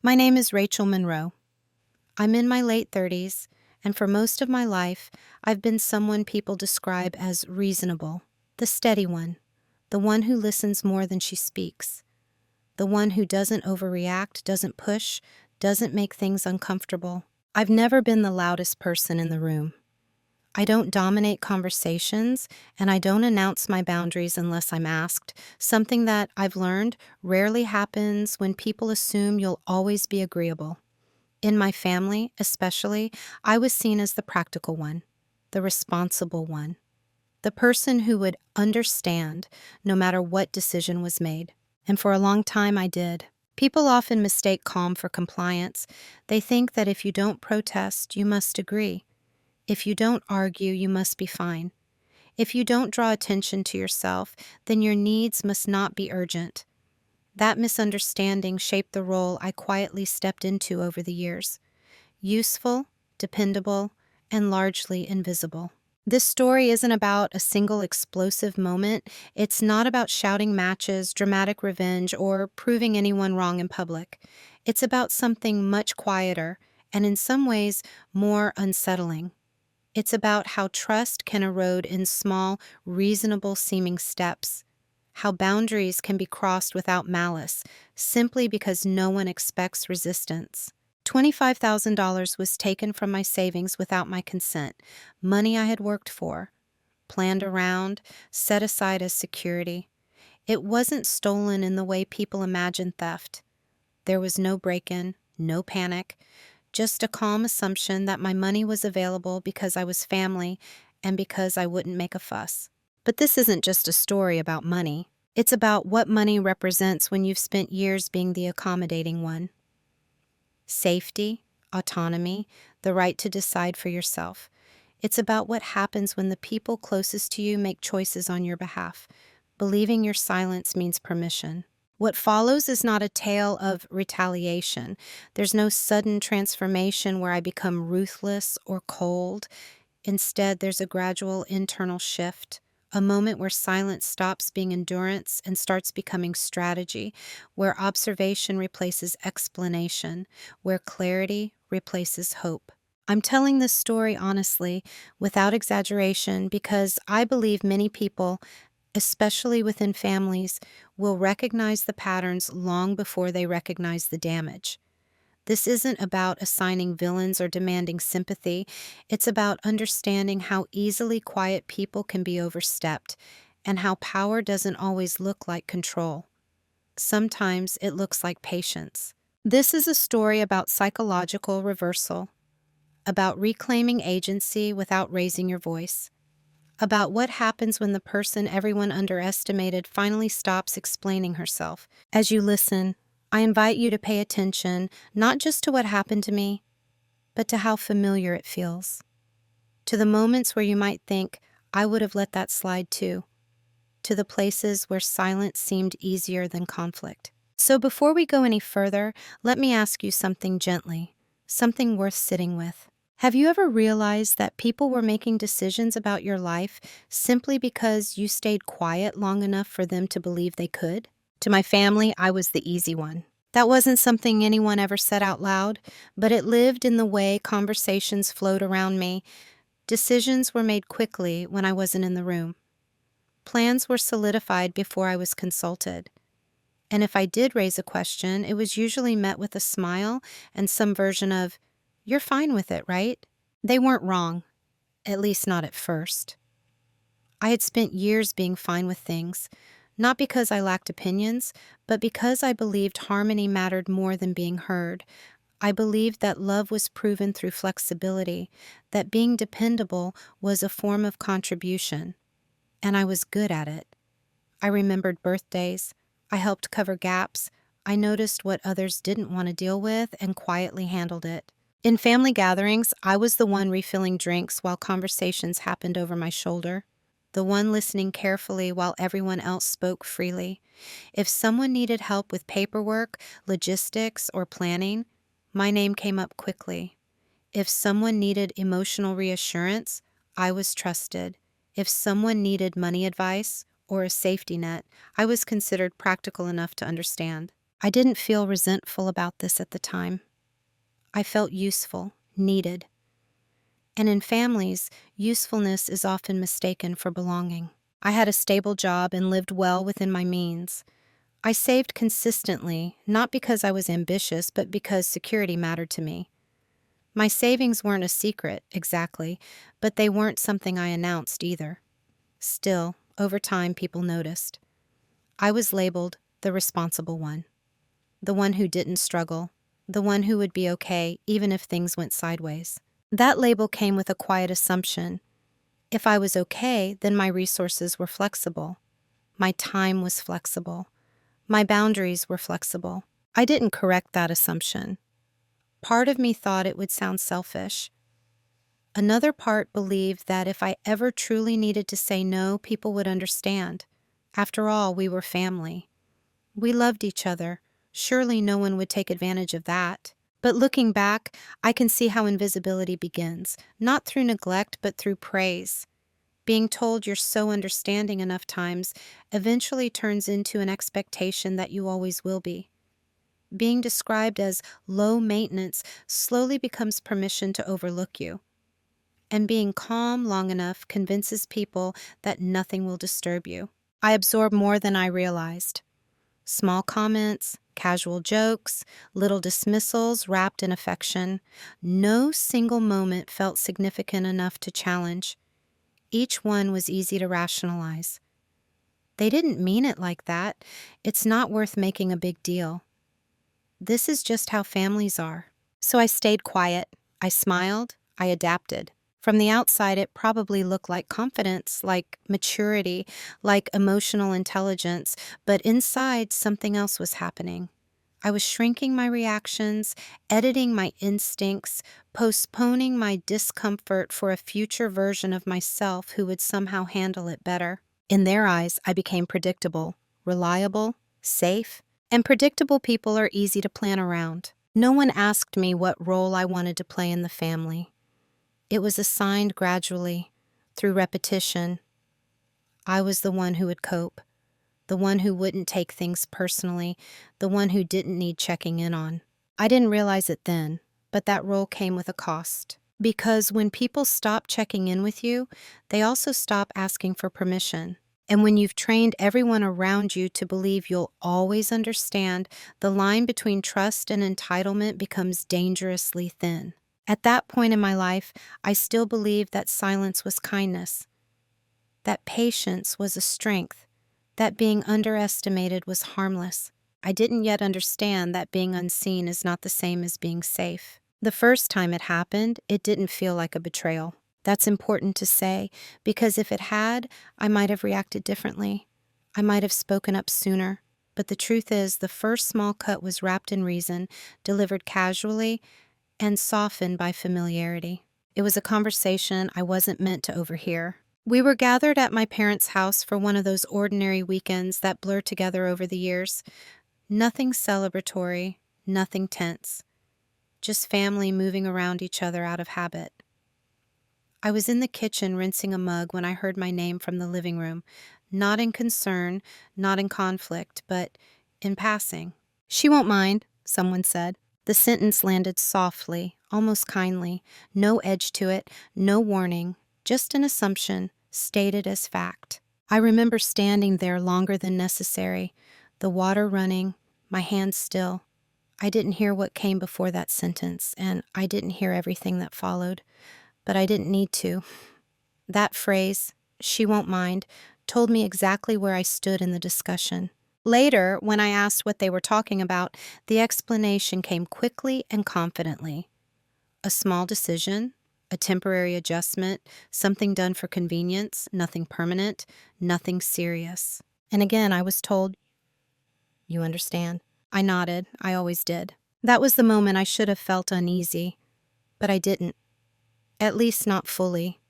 My name is Rachel Monroe. I'm in my late 30s, and for most of my life, I've been someone people describe as reasonable, the steady one, the one who listens more than she speaks, the one who doesn't overreact, doesn't push, doesn't make things uncomfortable. I've never been the loudest person in the room. I don't dominate conversations, and I don't announce my boundaries unless I'm asked, something that I've learned rarely happens when people assume you'll always be agreeable. In my family, especially, I was seen as the practical one, the responsible one, the person who would understand no matter what decision was made. And for a long time, I did. People often mistake calm for compliance. They think that if you don't protest, you must agree. If you don't argue, you must be fine. If you don't draw attention to yourself, then your needs must not be urgent. That misunderstanding shaped the role I quietly stepped into over the years. Useful, dependable, and largely invisible. This story isn't about a single explosive moment. It's not about shouting matches, dramatic revenge, or proving anyone wrong in public. It's about something much quieter and in some ways more unsettling. It's about how trust can erode in small, reasonable seeming steps, how boundaries can be crossed without malice, simply because no one expects resistance. $25,000 was taken from my savings without my consent, money I had worked for, planned around, set aside as security. It wasn't stolen in the way people imagine theft. There was no break-in, no panic, just a calm assumption that my money was available because I was family and because I wouldn't make a fuss. But this isn't just a story about money. It's about what money represents when you've spent years being the accommodating one. Safety, autonomy, the right to decide for yourself. It's about what happens when the people closest to you make choices on your behalf. Believing your silence means permission. What follows is not a tale of retaliation. There's no sudden transformation where I become ruthless or cold. Instead, there's a gradual internal shift, a moment where silence stops being endurance and starts becoming strategy, where observation replaces explanation, where clarity replaces hope. I'm telling this story honestly, without exaggeration, because I believe many people, especially within families, will recognize the patterns long before they recognize the damage. This isn't about assigning villains or demanding sympathy. It's about understanding how easily quiet people can be overstepped and how power doesn't always look like control. Sometimes it looks like patience. This is a story about psychological reversal, about reclaiming agency without raising your voice, about what happens when the person everyone underestimated finally stops explaining herself. As you listen, I invite you to pay attention not just to what happened to me, but to how familiar it feels. To the moments where you might think, I would have let that slide too. To the places where silence seemed easier than conflict. So before we go any further, let me ask you something gently, something worth sitting with. Have you ever realized that people were making decisions about your life simply because you stayed quiet long enough for them to believe they could? To my family, I was the easy one. That wasn't something anyone ever said out loud, but it lived in the way conversations flowed around me. Decisions were made quickly when I wasn't in the room. Plans were solidified before I was consulted. And if I did raise a question, it was usually met with a smile and some version of, "You're fine with it, right?" They weren't wrong, at least not at first. I had spent years being fine with things, not because I lacked opinions, but because I believed harmony mattered more than being heard. I believed that love was proven through flexibility, that being dependable was a form of contribution, and I was good at it. I remembered birthdays. I helped cover gaps. I noticed what others didn't want to deal with and quietly handled it. In family gatherings, I was the one refilling drinks while conversations happened over my shoulder, the one listening carefully while everyone else spoke freely. If someone needed help with paperwork, logistics, or planning, my name came up quickly. If someone needed emotional reassurance, I was trusted. If someone needed money advice or a safety net, I was considered practical enough to understand. I didn't feel resentful about this at the time. I felt useful, needed. And in families, usefulness is often mistaken for belonging. I had a stable job and lived well within my means. I saved consistently, not because I was ambitious, but because security mattered to me. My savings weren't a secret, exactly, but they weren't something I announced either. Still, over time, people noticed. I was labeled the responsible one, the one who didn't struggle, the one who would be okay even if things went sideways. That label came with a quiet assumption. If I was okay, then my resources were flexible. My time was flexible. My boundaries were flexible. I didn't correct that assumption. Part of me thought it would sound selfish. Another part believed that if I ever truly needed to say no, people would understand. After all, we were family. We loved each other. Surely no one would take advantage of that. But looking back, I can see how invisibility begins, not through neglect, but through praise. Being told you're so understanding enough times eventually turns into an expectation that you always will be. Being described as low maintenance slowly becomes permission to overlook you. And being calm long enough convinces people that nothing will disturb you. I absorb more than I realized. Small comments, casual jokes, little dismissals wrapped in affection. No single moment felt significant enough to challenge. Each one was easy to rationalize. They didn't mean it like that. It's not worth making a big deal. This is just how families are. So I stayed quiet. I smiled. I adapted. From the outside, it probably looked like confidence, like maturity, like emotional intelligence, but inside, something else was happening. I was shrinking my reactions, editing my instincts, postponing my discomfort for a future version of myself who would somehow handle it better. In their eyes, I became predictable, reliable, safe, and predictable people are easy to plan around. No one asked me what role I wanted to play in the family. It was assigned gradually, through repetition. I was the one who would cope, the one who wouldn't take things personally, the one who didn't need checking in on. I didn't realize it then, but that role came with a cost. Because when people stop checking in with you, they also stop asking for permission. And when you've trained everyone around you to believe you'll always understand, the line between trust and entitlement becomes dangerously thin. At that point in my life, I still believed that silence was kindness, that patience was a strength, that being underestimated was harmless. I didn't yet understand that being unseen is not the same as being safe. The first time it happened, it didn't feel like a betrayal. That's important to say, because if it had, I might have reacted differently. I might have spoken up sooner. But the truth is, the first small cut was wrapped in reason, delivered casually, and softened by familiarity. It was a conversation I wasn't meant to overhear. We were gathered at my parents' house for one of those ordinary weekends that blur together over the years. Nothing celebratory, nothing tense. Just family moving around each other out of habit. I was in the kitchen rinsing a mug when I heard my name from the living room, not in concern, not in conflict, but in passing. "She won't mind," someone said. The sentence landed softly, almost kindly, no edge to it, no warning, just an assumption, stated as fact. I remember standing there longer than necessary, the water running, my hands still. I didn't hear what came before that sentence, and I didn't hear everything that followed, but I didn't need to. That phrase, "she won't mind," told me exactly where I stood in the discussion. Later, when I asked what they were talking about, the explanation came quickly and confidently. A small decision, a temporary adjustment, something done for convenience, nothing permanent, nothing serious. And again, I was told, "You understand?" I nodded. I always did. That was the moment I should have felt uneasy, but I didn't. At least not fully.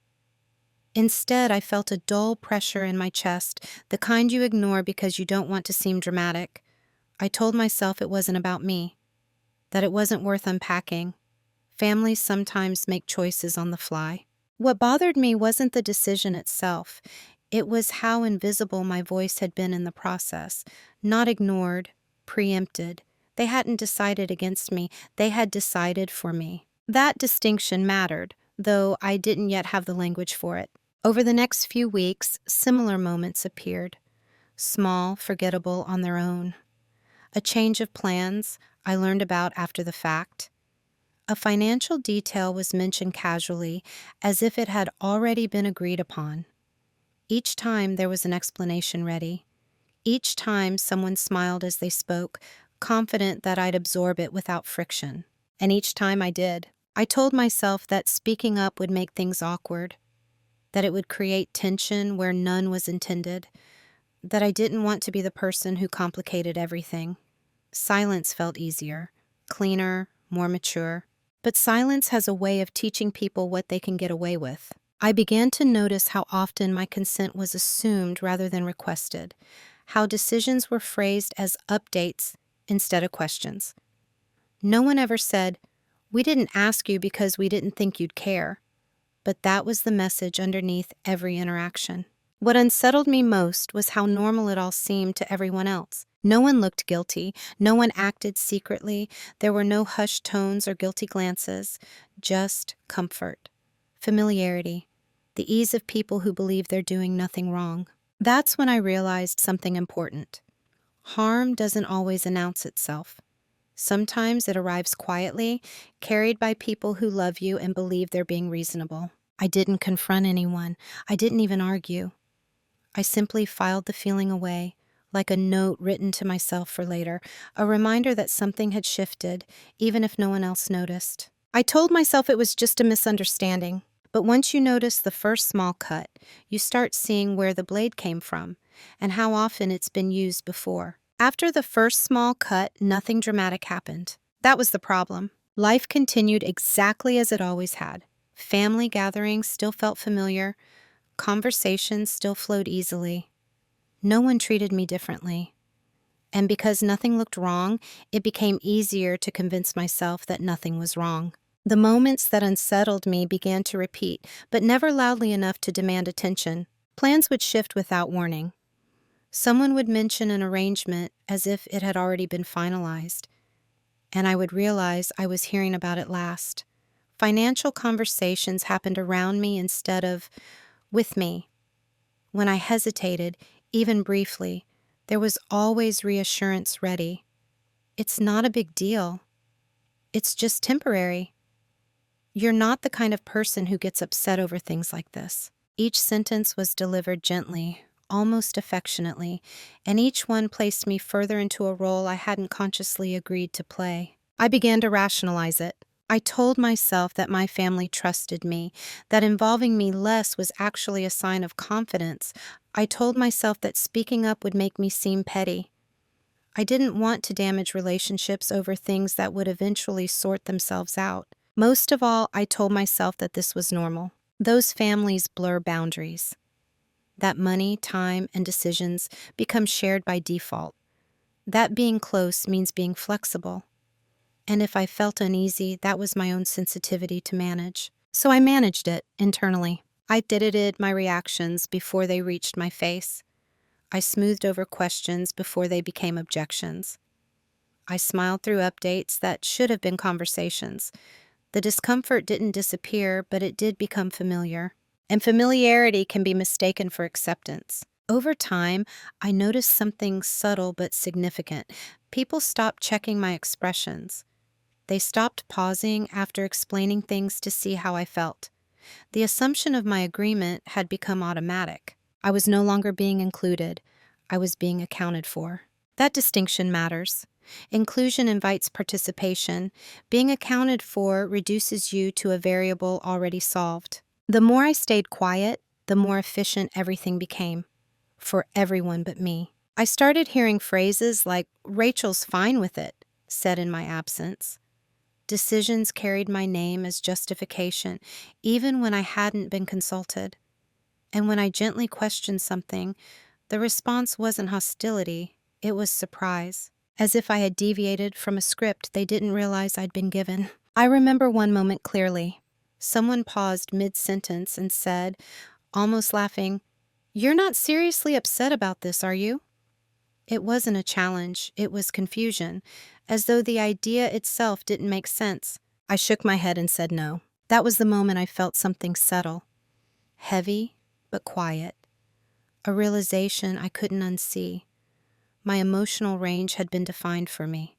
Instead, I felt a dull pressure in my chest, the kind you ignore because you don't want to seem dramatic. I told myself it wasn't about me, that it wasn't worth unpacking. Families sometimes make choices on the fly. What bothered me wasn't the decision itself. It was how invisible my voice had been in the process, not ignored, preempted. They hadn't decided against me, they had decided for me. That distinction mattered, though I didn't yet have the language for it. Over the next few weeks, similar moments appeared, small, forgettable on their own. A change of plans I learned about after the fact. A financial detail was mentioned casually, as if it had already been agreed upon. Each time there was an explanation ready. Each time someone smiled as they spoke, confident that I'd absorb it without friction. And each time I did. I told myself that speaking up would make things awkward, that it would create tension where none was intended, that I didn't want to be the person who complicated everything. Silence felt easier, cleaner, more mature. But silence has a way of teaching people what they can get away with. I began to notice how often my consent was assumed rather than requested, how decisions were phrased as updates instead of questions. No one ever said, "We didn't ask you because we didn't think you'd care," but that was the message underneath every interaction. What unsettled me most was how normal it all seemed to everyone else. No one looked guilty, no one acted secretly, there were no hushed tones or guilty glances, just comfort, familiarity, the ease of people who believe they're doing nothing wrong. That's when I realized something important. Harm doesn't always announce itself. Sometimes it arrives quietly, carried by people who love you and believe they're being reasonable. I didn't confront anyone. I didn't even argue. I simply filed the feeling away, like a note written to myself for later, a reminder that something had shifted, even if no one else noticed. I told myself it was just a misunderstanding, but once you notice the first small cut, you start seeing where the blade came from and how often it's been used before. After the first small cut, nothing dramatic happened. That was the problem. Life continued exactly as it always had. Family gatherings still felt familiar. Conversations still flowed easily. No one treated me differently. And because nothing looked wrong, it became easier to convince myself that nothing was wrong. The moments that unsettled me began to repeat, but never loudly enough to demand attention. Plans would shift without warning. Someone would mention an arrangement as if it had already been finalized, and I would realize I was hearing about it last. Financial conversations happened around me instead of with me. When I hesitated, even briefly, there was always reassurance ready. It's not a big deal. It's just temporary. You're not the kind of person who gets upset over things like this. Each sentence was delivered gently, almost affectionately, and each one placed me further into a role I hadn't consciously agreed to play. I began to rationalize it. I told myself that my family trusted me, that involving me less was actually a sign of confidence. I told myself that speaking up would make me seem petty. I didn't want to damage relationships over things that would eventually sort themselves out. Most of all, I told myself that this was normal. Those families blur boundaries. That money, time, and decisions become shared by default. That being close means being flexible. And if I felt uneasy, that was my own sensitivity to manage. So I managed it internally. I edited my reactions before they reached my face. I smoothed over questions before they became objections. I smiled through updates that should have been conversations. The discomfort didn't disappear, but it did become familiar. And familiarity can be mistaken for acceptance. Over time, I noticed something subtle but significant. People stopped checking my expressions. They stopped pausing after explaining things to see how I felt. The assumption of my agreement had become automatic. I was no longer being included. I was being accounted for. That distinction matters. Inclusion invites participation. Being accounted for reduces you to a variable already solved. The more I stayed quiet, the more efficient everything became. For everyone but me. I started hearing phrases like, "Rachel's fine with it," said in my absence. Decisions carried my name as justification, even when I hadn't been consulted. And when I gently questioned something, the response wasn't hostility, it was surprise. As if I had deviated from a script they didn't realize I'd been given. I remember one moment clearly. Someone paused mid-sentence and said, almost laughing, "You're not seriously upset about this, are you?" It wasn't a challenge, it was confusion. as though the idea itself didn't make sense. I shook my head and said no. That was the moment I felt something settle, heavy but quiet, a realization I couldn't unsee. My emotional range had been defined for me.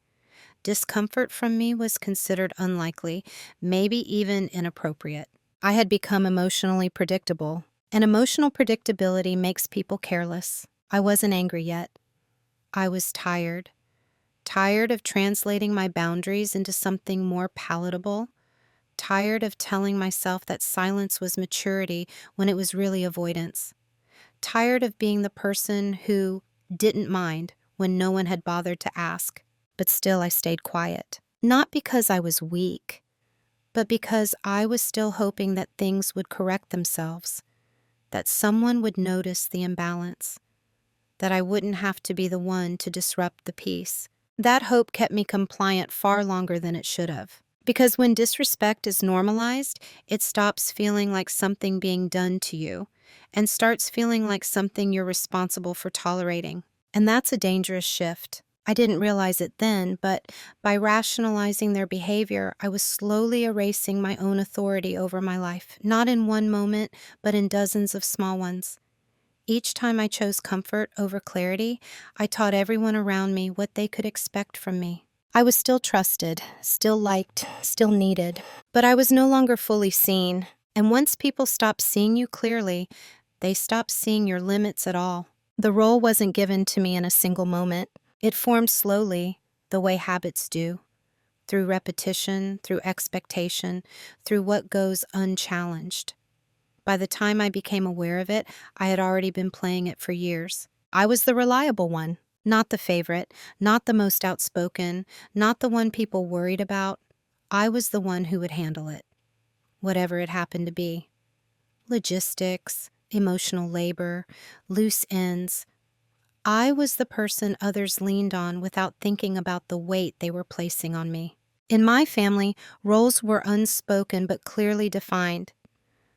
Discomfort from me was considered unlikely, maybe even inappropriate. I had become emotionally predictable, and emotional predictability makes people careless. I wasn't angry yet. I was tired. Tired of translating my boundaries into something more palatable. Tired of telling myself that silence was maturity when it was really avoidance. Tired of being the person who didn't mind when no one had bothered to ask. But still I stayed quiet. Not because I was weak, but because I was still hoping that things would correct themselves, that someone would notice the imbalance, that I wouldn't have to be the one to disrupt the peace. That hope kept me compliant far longer than it should have. Because when disrespect is normalized, it stops feeling like something being done to you and starts feeling like something you're responsible for tolerating. And that's a dangerous shift. I didn't realize it then, but by rationalizing their behavior, I was slowly erasing my own authority over my life, not in one moment, but in dozens of small ones. Each time I chose comfort over clarity, I taught everyone around me what they could expect from me. I was still trusted, still liked, still needed, but I was no longer fully seen. And once people stop seeing you clearly, they stop seeing your limits at all. The role wasn't given to me in a single moment. It formed slowly, the way habits do, through repetition, through expectation, through what goes unchallenged. By the time I became aware of it, I had already been playing it for years. I was the reliable one, not the favorite, not the most outspoken, not the one people worried about. I was the one who would handle it, whatever it happened to be. Logistics, emotional labor, loose ends. I was the person others leaned on without thinking about the weight they were placing on me. In my family, roles were unspoken but clearly defined.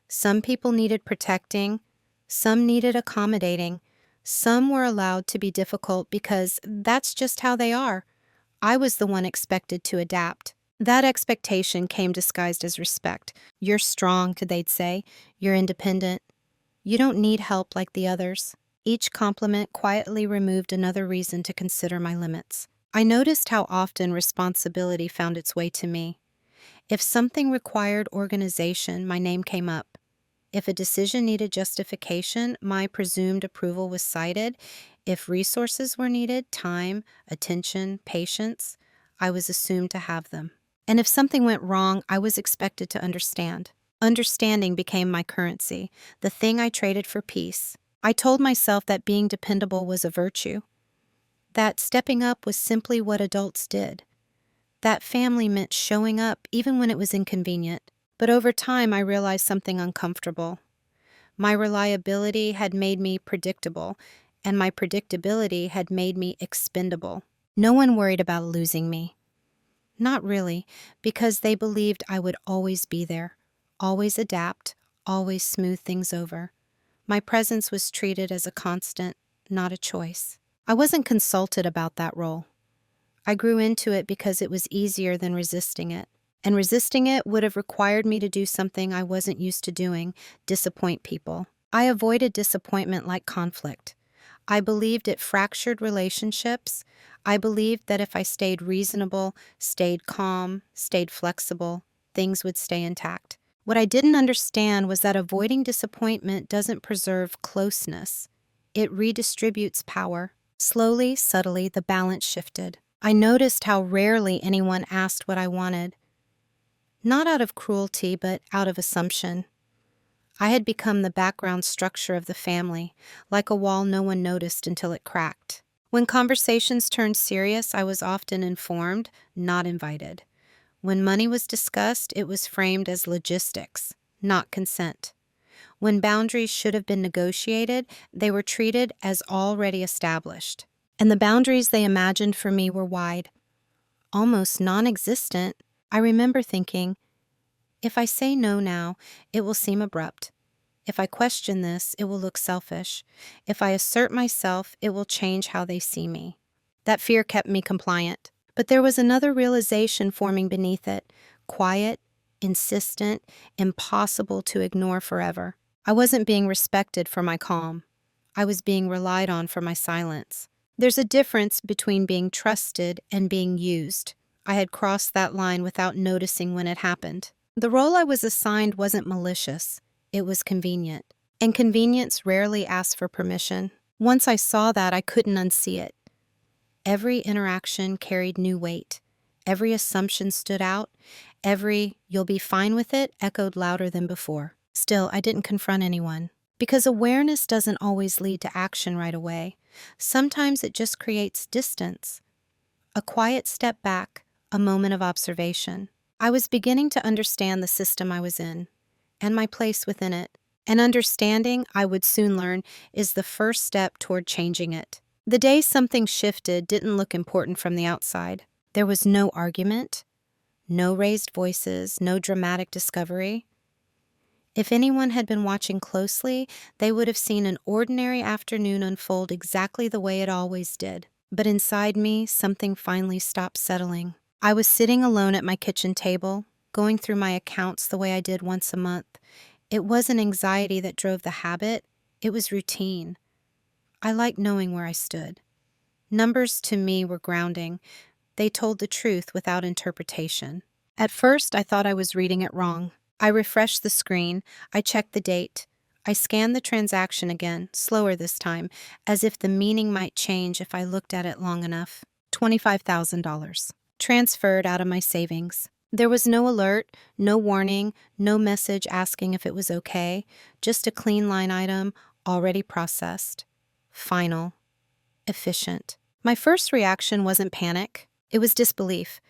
Some people needed protecting, some needed accommodating, some were allowed to be difficult because that's just how they are. I was the one expected to adapt. That expectation came disguised as respect. You're strong, they'd say. You're independent. You don't need help like the others. Each compliment quietly removed another reason to consider my limits. I noticed how often responsibility found its way to me. If something required organization, my name came up. If a decision needed justification, my presumed approval was cited. If resources were needed, time, attention, patience, I was assumed to have them. And if something went wrong, I was expected to understand. Understanding became my currency, the thing I traded for peace. I told myself that being dependable was a virtue, that stepping up was simply what adults did, that family meant showing up even when it was inconvenient. But over time, I realized something uncomfortable. My reliability had made me predictable, and my predictability had made me expendable. No one worried about losing me. Not really, because they believed I would always be there, always adapt, always smooth things over. My presence was treated as a constant, not a choice. I wasn't consulted about that role. I grew into it because it was easier than resisting it. And resisting it would have required me to do something I wasn't used to doing, disappoint people. I avoided disappointment like conflict. I believed it fractured relationships. I believed that if I stayed reasonable, stayed calm, stayed flexible, things would stay intact. What I didn't understand was that avoiding disappointment doesn't preserve closeness. It redistributes power. Slowly, subtly, the balance shifted. I noticed how rarely anyone asked what I wanted. Not out of cruelty, but out of assumption. I had become the background structure of the family, like a wall no one noticed until it cracked. When conversations turned serious, I was often informed, not invited. When money was discussed, it was framed as logistics, not consent. When boundaries should have been negotiated, they were treated as already established. And the boundaries they imagined for me were wide, almost non-existent. I remember thinking, if I say no now, it will seem abrupt. If I question this, it will look selfish. If I assert myself, it will change how they see me. That fear kept me compliant. But there was another realization forming beneath it, quiet, insistent, impossible to ignore forever. I wasn't being respected for my calm. I was being relied on for my silence. There's a difference between being trusted and being used. I had crossed that line without noticing when it happened. The role I was assigned wasn't malicious. It was convenient. And convenience rarely asks for permission. Once I saw that, I couldn't unsee it. Every interaction carried new weight. Every assumption stood out. Every "you'll be fine with it" echoed louder than before. Still, I didn't confront anyone. Because awareness doesn't always lead to action right away. Sometimes it just creates distance. A quiet step back, a moment of observation. I was beginning to understand the system I was in, and my place within it. And understanding, I would soon learn, is the first step toward changing it. The day something shifted didn't look important from the outside. There was no argument, no raised voices, no dramatic discovery. If anyone had been watching closely, they would have seen an ordinary afternoon unfold exactly the way it always did. But inside me, something finally stopped settling. I was sitting alone at my kitchen table, going through my accounts the way I did once a month. It wasn't anxiety that drove the habit, it was routine. I liked knowing where I stood. Numbers to me were grounding. They told the truth without interpretation. At first, I thought I was reading it wrong. I refreshed the screen. I checked the date. I scanned the transaction again, slower this time, as if the meaning might change if I looked at it long enough. $25,000. Transferred out of my savings. There was no alert, no warning, no message asking if it was okay, just a clean line item, already processed. Final. Efficient. My first reaction wasn't panic. It was disbelief.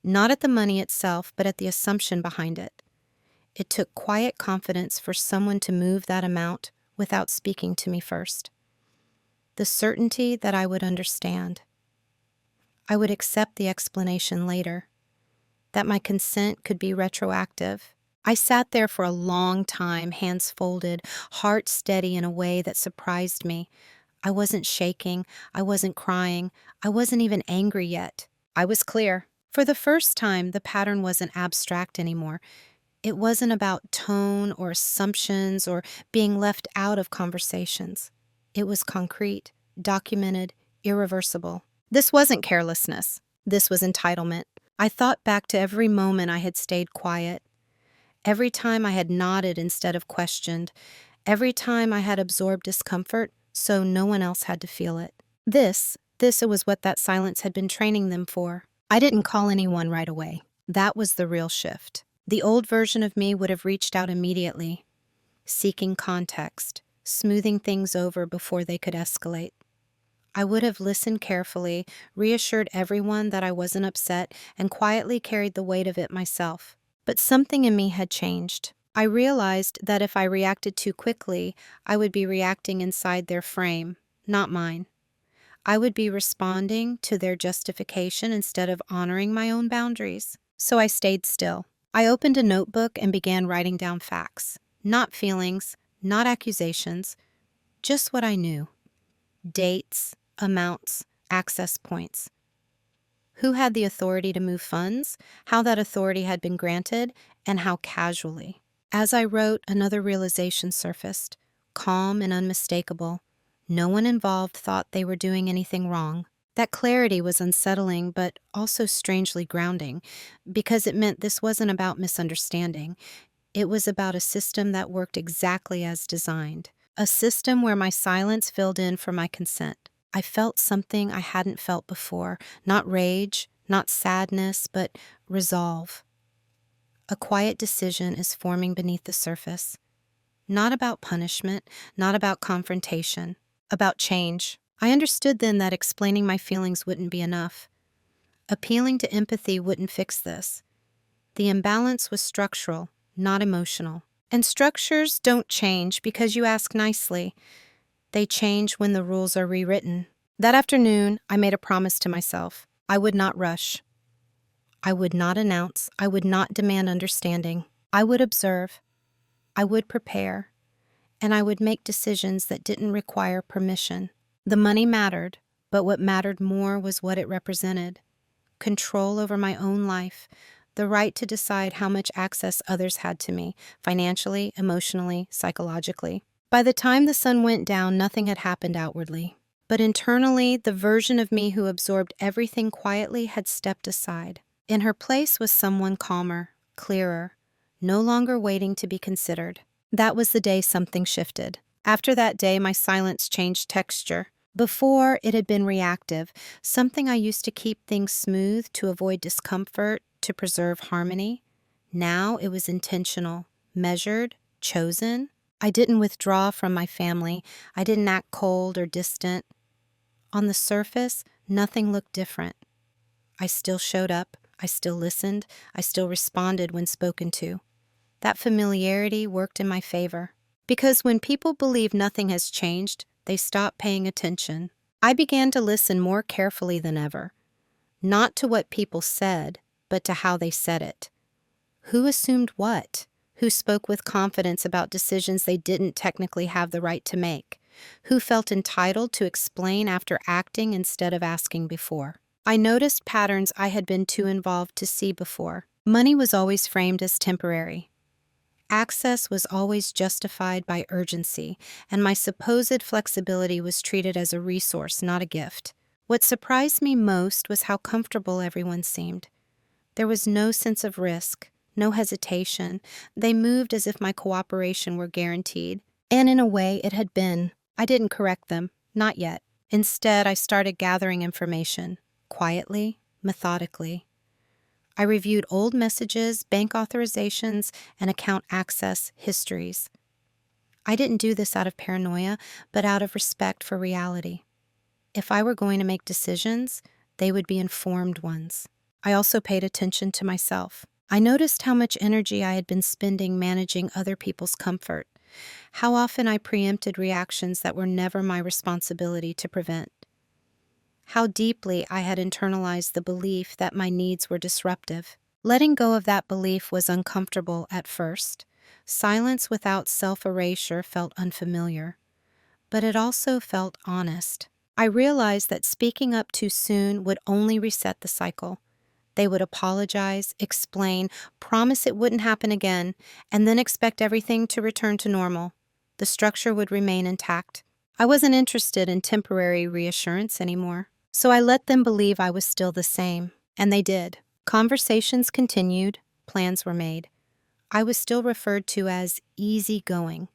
Not at the money itself, but at the assumption behind it. It took quiet confidence for someone to move that amount without speaking to me first. The certainty that I would understand. I would accept the explanation later. That my consent could be retroactive. I sat there for a long time, hands folded, heart steady in a way that surprised me. I wasn't shaking. I wasn't crying. I wasn't even angry yet. I was clear. For the first time, the pattern wasn't abstract anymore. It wasn't about tone or assumptions or being left out of conversations. It was concrete, documented, irreversible. This wasn't carelessness. This was entitlement. I thought back to every moment I had stayed quiet, every time I had nodded instead of questioned, every time I had absorbed discomfort so no one else had to feel it. This was what that silence had been training them for. I didn't call anyone right away. That was the real shift. The old version of me would have reached out immediately, seeking context, smoothing things over before they could escalate. I would have listened carefully, reassured everyone that I wasn't upset, and quietly carried the weight of it myself. But something in me had changed. I realized that if I reacted too quickly, I would be reacting inside their frame, not mine. I would be responding to their justification instead of honoring my own boundaries. So I stayed still. I opened a notebook and began writing down facts. Not feelings, not accusations, just what I knew. Dates, amounts, access points. Who had the authority to move funds, how that authority had been granted, and how casually. As I wrote, another realization surfaced, calm and unmistakable. No one involved thought they were doing anything wrong. That clarity was unsettling, but also strangely grounding, because it meant this wasn't about misunderstanding. It was about a system that worked exactly as designed. A system where my silence filled in for my consent. I felt something I hadn't felt before. Not rage, not sadness, but resolve. A quiet decision is forming beneath the surface. Not about punishment, not about confrontation, about change. I understood then that explaining my feelings wouldn't be enough. Appealing to empathy wouldn't fix this. The imbalance was structural, not emotional. And structures don't change because you ask nicely. They change when the rules are rewritten. That afternoon, I made a promise to myself. I would not rush. I would not announce. I would not demand understanding. I would observe. I would prepare. And I would make decisions that didn't require permission. The money mattered, but what mattered more was what it represented. control over my own life, the right to decide how much access others had to me, financially, emotionally, psychologically. By the time the sun went down, nothing had happened outwardly. But internally, the version of me who absorbed everything quietly had stepped aside. In her place was someone calmer, clearer, no longer waiting to be considered. That was the day something shifted. After that day, my silence changed texture. Before, it had been reactive, something I used to keep things smooth to avoid discomfort, to preserve harmony. Now it was intentional, measured, chosen. I didn't withdraw from my family. I didn't act cold or distant. On the surface, nothing looked different. I still showed up. I still listened. I still responded when spoken to. That familiarity worked in my favor. Because when people believe nothing has changed, they stop paying attention. I began to listen more carefully than ever. Not to what people said, but to how they said it. Who assumed what? Who spoke with confidence about decisions they didn't technically have the right to make? Who felt entitled to explain after acting instead of asking before? I noticed patterns I had been too involved to see before. Money was always framed as temporary. Access was always justified by urgency, and my supposed flexibility was treated as a resource, not a gift. What surprised me most was how comfortable everyone seemed. There was no sense of risk, no hesitation. They moved as if my cooperation were guaranteed. And in a way, it had been. I didn't correct them, not yet. Instead, I started gathering information, quietly, methodically. I reviewed old messages, bank authorizations, and account access histories. I didn't do this out of paranoia, but out of respect for reality. If I were going to make decisions, they would be informed ones. I also paid attention to myself. I noticed how much energy I had been spending managing other people's comfort, how often I preempted reactions that were never my responsibility to prevent, how deeply I had internalized the belief that my needs were disruptive. Letting go of that belief was uncomfortable at first. Silence without self-erasure felt unfamiliar, but it also felt honest. I realized that speaking up too soon would only reset the cycle. They would apologize, explain, promise it wouldn't happen again, and then expect everything to return to normal. The structure would remain intact. I wasn't interested in temporary reassurance anymore. So I let them believe I was still the same, and they did. Conversations continued, plans were made. I was still referred to as easygoing,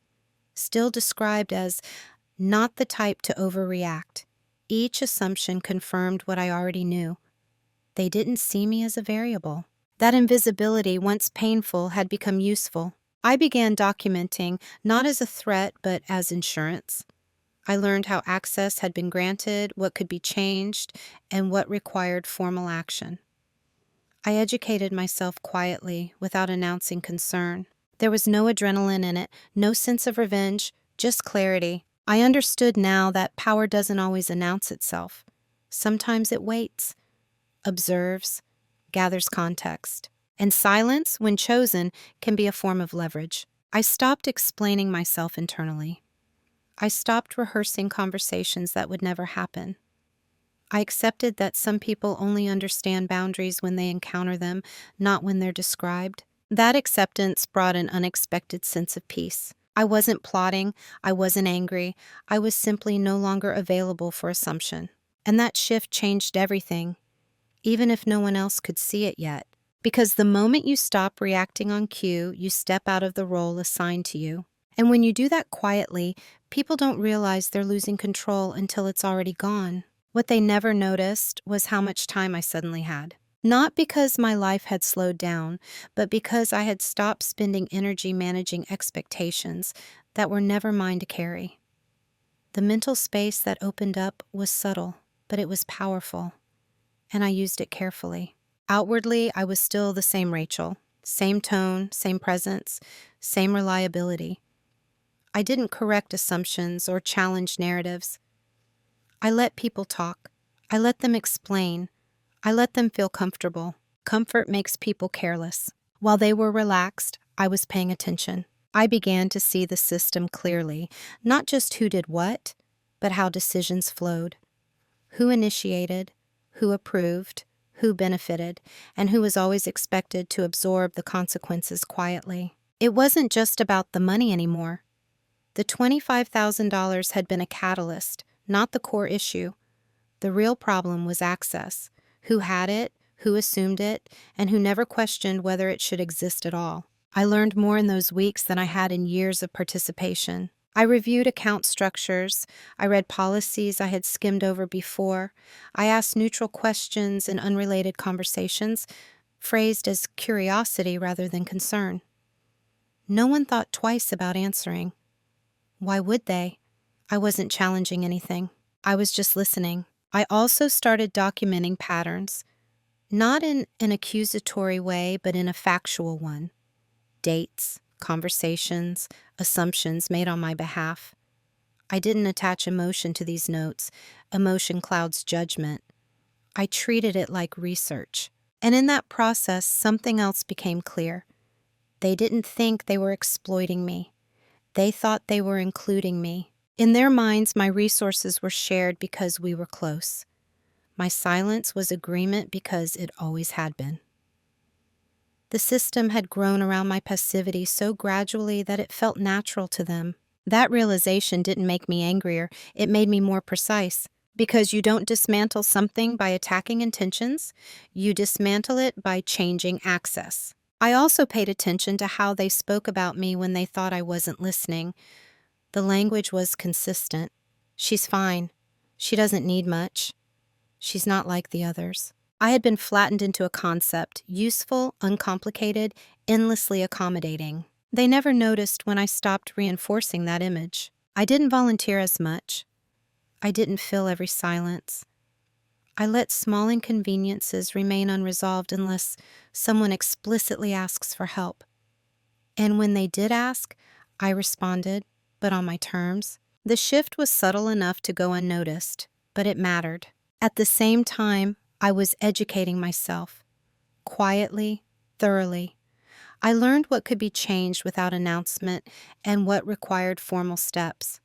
still described as not the type to overreact. Each assumption confirmed what I already knew. They didn't see me as a variable. That invisibility, once painful, had become useful. I began documenting, not as a threat, but as insurance. I learned how access had been granted, what could be changed, and what required formal action. I educated myself quietly, without announcing concern. There was no adrenaline in it, no sense of revenge, just clarity. I understood now that power doesn't always announce itself. Sometimes it waits, observes, gathers context. And silence, when chosen, can be a form of leverage. I stopped explaining myself internally. I stopped rehearsing conversations that would never happen. I accepted that some people only understand boundaries when they encounter them, not when they're described. That acceptance brought an unexpected sense of peace. I wasn't plotting, I wasn't angry, I was simply no longer available for assumption. And that shift changed everything, even if no one else could see it yet. Because the moment you stop reacting on cue, you step out of the role assigned to you. And when you do that quietly, people don't realize they're losing control until it's already gone. What they never noticed was how much time I suddenly had. Not because my life had slowed down, but because I had stopped spending energy managing expectations that were never mine to carry. The mental space that opened up was subtle, but it was powerful, and I used it carefully. Outwardly, I was still the same Rachel, same tone, same presence, same reliability. I didn't correct assumptions or challenge narratives. I let people talk. I let them explain. I let them feel comfortable. Comfort makes people careless. While they were relaxed, I was paying attention. I began to see the system clearly, not just who did what, but how decisions flowed. Who initiated, who approved, who benefited, and who was always expected to absorb the consequences quietly. It wasn't just about the money anymore. The $25,000 had been a catalyst, not the core issue. The real problem was access. Who had it, who assumed it, and who never questioned whether it should exist at all. I learned more in those weeks than I had in years of participation. I reviewed account structures. I read policies I had skimmed over before. I asked neutral questions in unrelated conversations, phrased as curiosity rather than concern. No one thought twice about answering. Why would they? I wasn't challenging anything. I was just listening. I also started documenting patterns, not in an accusatory way, but in a factual one. Dates, conversations, assumptions made on my behalf. I didn't attach emotion to these notes. Emotion clouds judgment. I treated it like research. And in that process, something else became clear. They didn't think they were exploiting me. They thought they were including me. In their minds, my resources were shared because we were close. My silence was agreement because it always had been. The system had grown around my passivity so gradually that it felt natural to them. That realization didn't make me angrier, it made me more precise. Because you don't dismantle something by attacking intentions, you dismantle it by changing access. I also paid attention to how they spoke about me when they thought I wasn't listening. The language was consistent. She's fine. She doesn't need much. She's not like the others. I had been flattened into a concept, useful, uncomplicated, endlessly accommodating. They never noticed when I stopped reinforcing that image. I didn't volunteer as much. I didn't fill every silence. I let small inconveniences remain unresolved unless someone explicitly asks for help. And when they did ask, I responded, but on my terms. The shift was subtle enough to go unnoticed, but it mattered. At the same time, I was educating myself, quietly, thoroughly. I learned what could be changed without announcement and what required formal steps.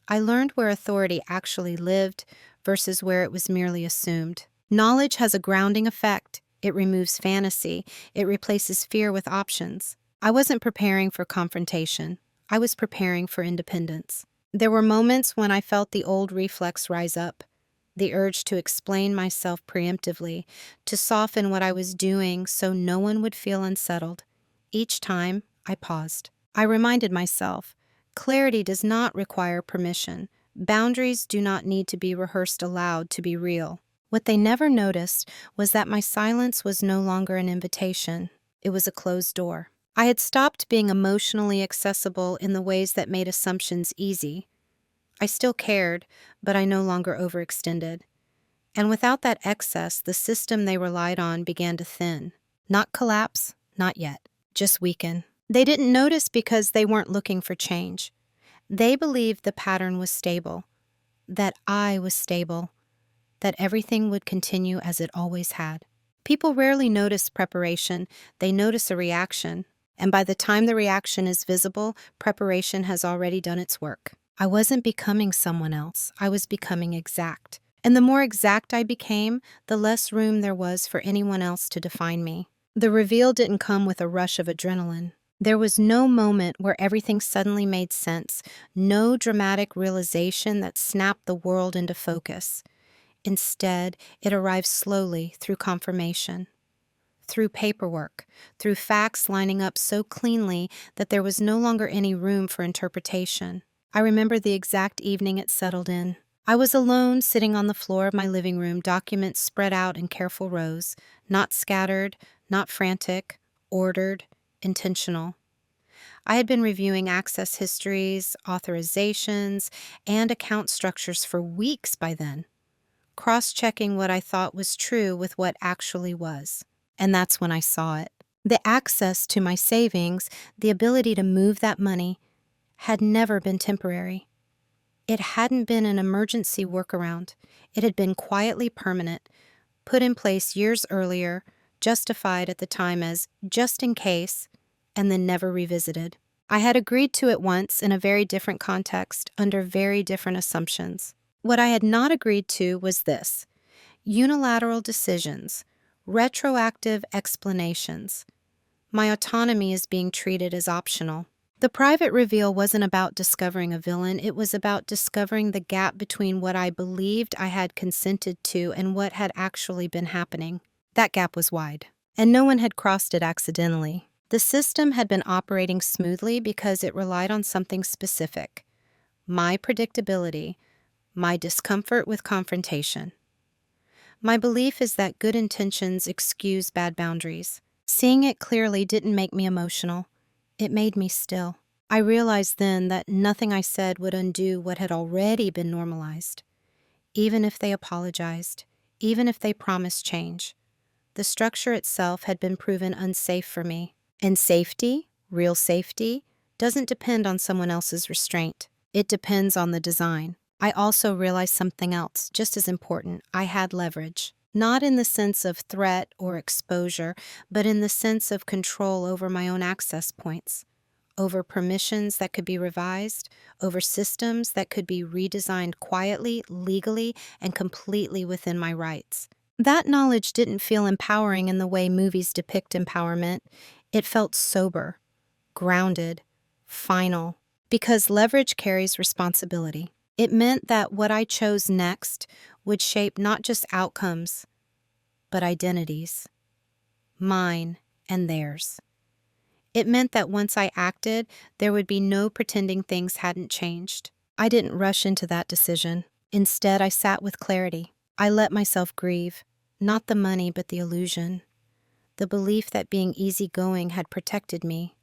I learned where authority actually lived versus where it was merely assumed. Knowledge has a grounding effect. It removes fantasy. It replaces fear with options. I wasn't preparing for confrontation. I was preparing for independence. There were moments when I felt the old reflex rise up, the urge to explain myself preemptively, to soften what I was doing so no one would feel unsettled. Each time, I paused. I reminded myself, clarity does not require permission. Boundaries do not need to be rehearsed aloud to be real. What they never noticed was that my silence was no longer an invitation. It was a closed door. I had stopped being emotionally accessible in the ways that made assumptions easy. I still cared, but I no longer overextended. And without that excess, the system they relied on began to thin. Not collapse, not yet, just weaken. They didn't notice because they weren't looking for change. They believed the pattern was stable, that I was stable, that everything would continue as it always had. People rarely notice preparation, they notice a reaction. And by the time the reaction is visible, preparation has already done its work. I wasn't becoming someone else, I was becoming exact. And the more exact I became, the less room there was for anyone else to define me. The reveal didn't come with a rush of adrenaline. There was no moment where everything suddenly made sense, no dramatic realization that snapped the world into focus. Instead, it arrived slowly through confirmation, through paperwork, through facts lining up so cleanly that there was no longer any room for interpretation. I remember the exact evening it settled in. I was alone, sitting on the floor of my living room, documents spread out in careful rows, not scattered, not frantic, ordered, intentional. I had been reviewing access histories, authorizations, and account structures for weeks by then, cross-checking what I thought was true with what actually was. And that's when I saw it. The access to my savings, the ability to move that money, had never been temporary. It hadn't been an emergency workaround. It had been quietly permanent, put in place years earlier, justified at the time as just in case, and then never revisited. I had agreed to it once in a very different context, under very different assumptions. What I had not agreed to was this: unilateral decisions, retroactive explanations. My autonomy is being treated as optional. The private reveal wasn't about discovering a villain, it was about discovering the gap between what I believed I had consented to and what had actually been happening. That gap was wide, and no one had crossed it accidentally. The system had been operating smoothly because it relied on something specific: my predictability, my discomfort with confrontation. My belief is that good intentions excuse bad boundaries. Seeing it clearly didn't make me emotional. It made me still. I realized then that nothing I said would undo what had already been normalized. Even if they apologized, even if they promised change, the structure itself had been proven unsafe for me. And safety, real safety, doesn't depend on someone else's restraint. It depends on the design. I also realized something else, just as important. I had leverage. Not in the sense of threat or exposure, but in the sense of control over my own access points, over permissions that could be revised, over systems that could be redesigned quietly, legally, and completely within my rights. That knowledge didn't feel empowering in the way movies depict empowerment. It felt sober, grounded, final, because leverage carries responsibility. It meant that what I chose next would shape not just outcomes, but identities, mine and theirs. It meant that once I acted, there would be no pretending things hadn't changed. I didn't rush into that decision. Instead, I sat with clarity. I let myself grieve, not the money, but the illusion. The belief that being easygoing had protected me.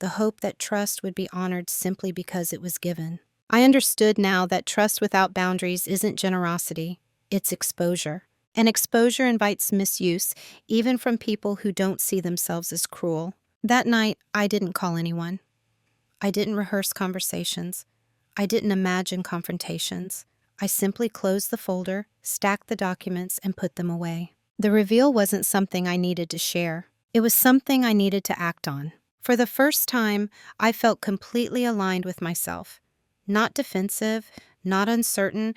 The hope that trust would be honored simply because it was given. I understood now that trust without boundaries isn't generosity, it's exposure. And exposure invites misuse, even from people who don't see themselves as cruel. That night, I didn't call anyone. I didn't rehearse conversations. I didn't imagine confrontations. I simply closed the folder, stacked the documents, and put them away. The reveal wasn't something I needed to share. It was something I needed to act on. For the first time, I felt completely aligned with myself. Not defensive, not uncertain,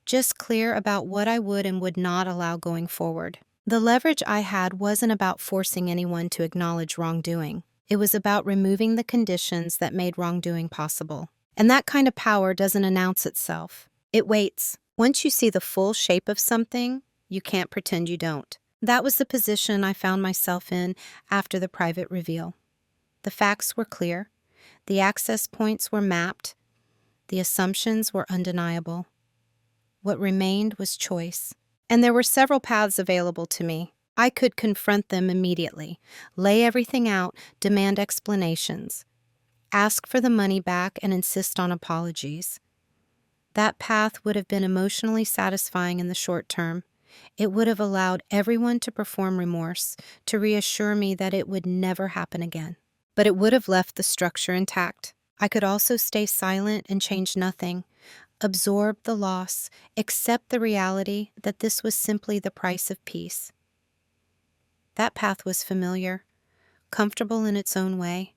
just clear about what I would and would not allow going forward. The leverage I had wasn't about forcing anyone to acknowledge wrongdoing. It was about removing the conditions that made wrongdoing possible. And that kind of power doesn't announce itself. It waits. Once you see the full shape of something, you can't pretend you don't. That was the position I found myself in after the private reveal. The facts were clear. The access points were mapped. The assumptions were undeniable. What remained was choice. And there were several paths available to me. I could confront them immediately, lay everything out, demand explanations, ask for the money back, and insist on apologies. That path would have been emotionally satisfying in the short term. It would have allowed everyone to perform remorse, to reassure me that it would never happen again. But it would have left the structure intact. I could also stay silent and change nothing, absorb the loss, accept the reality that this was simply the price of peace. That path was familiar, comfortable in its own way.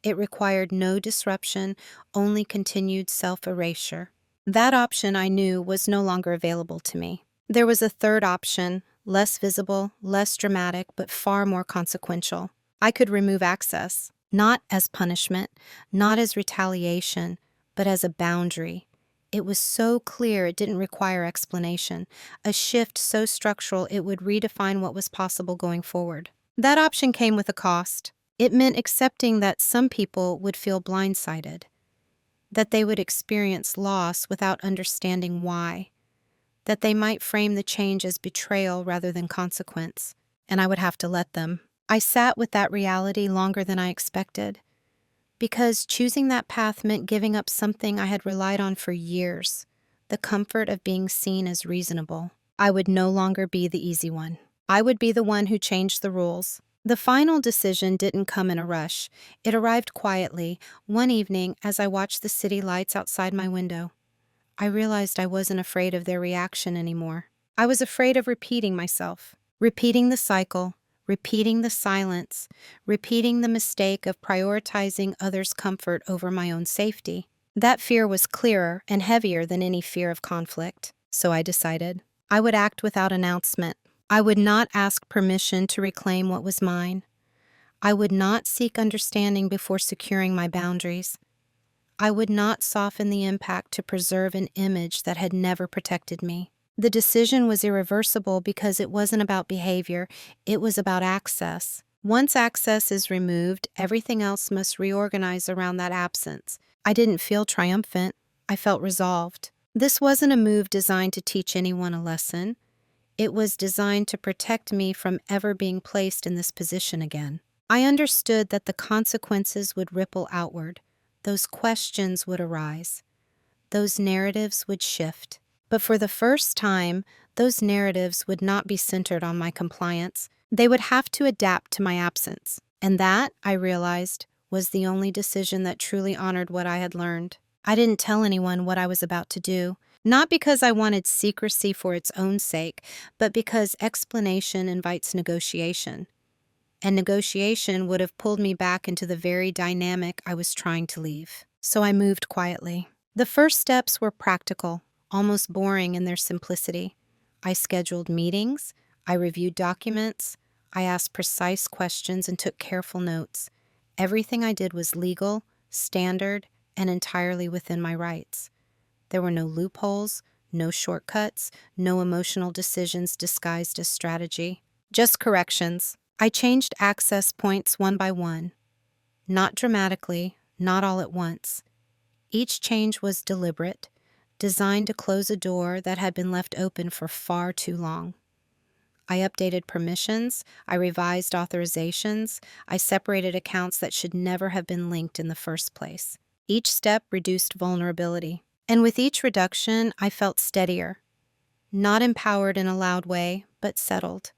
It required no disruption, only continued self-erasure. That option, I knew, was no longer available to me. There was a third option, less visible, less dramatic, but far more consequential. I could remove access, not as punishment, not as retaliation, but as a boundary. It was so clear it didn't require explanation, a shift so structural it would redefine what was possible going forward. That option came with a cost. It meant accepting that some people would feel blindsided, that they would experience loss without understanding why, that they might frame the change as betrayal rather than consequence, and I would have to let them. I sat with that reality longer than I expected, because choosing that path meant giving up something I had relied on for years, the comfort of being seen as reasonable. I would no longer be the easy one. I would be the one who changed the rules. The final decision didn't come in a rush. It arrived quietly, one evening as I watched the city lights outside my window. I realized I wasn't afraid of their reaction anymore. I was afraid of repeating myself, repeating the cycle, repeating the silence, repeating the mistake of prioritizing others' comfort over my own safety. That fear was clearer and heavier than any fear of conflict. So I decided, I would act without announcement. I would not ask permission to reclaim what was mine. I would not seek understanding before securing my boundaries. I would not soften the impact to preserve an image that had never protected me. The decision was irreversible because it wasn't about behavior, it was about access. Once access is removed, everything else must reorganize around that absence. I didn't feel triumphant, I felt resolved. This wasn't a move designed to teach anyone a lesson. It was designed to protect me from ever being placed in this position again. I understood that the consequences would ripple outward. Those questions would arise. Those narratives would shift. But for the first time, those narratives would not be centered on my compliance. They would have to adapt to my absence. And that, I realized, was the only decision that truly honored what I had learned. I didn't tell anyone what I was about to do, not because I wanted secrecy for its own sake, but because explanation invites negotiation. And negotiation would have pulled me back into the very dynamic I was trying to leave. So I moved quietly. The first steps were practical, almost boring in their simplicity. I scheduled meetings, I reviewed documents, I asked precise questions and took careful notes. Everything I did was legal, standard, and entirely within my rights. There were no loopholes, no shortcuts, no emotional decisions disguised as strategy. Just corrections. I changed access points one by one. Not dramatically, not all at once. Each change was deliberate, designed to close a door that had been left open for far too long. I updated permissions, I revised authorizations, I separated accounts that should never have been linked in the first place. Each step reduced vulnerability. And with each reduction, I felt steadier. Not empowered in a loud way, but settled.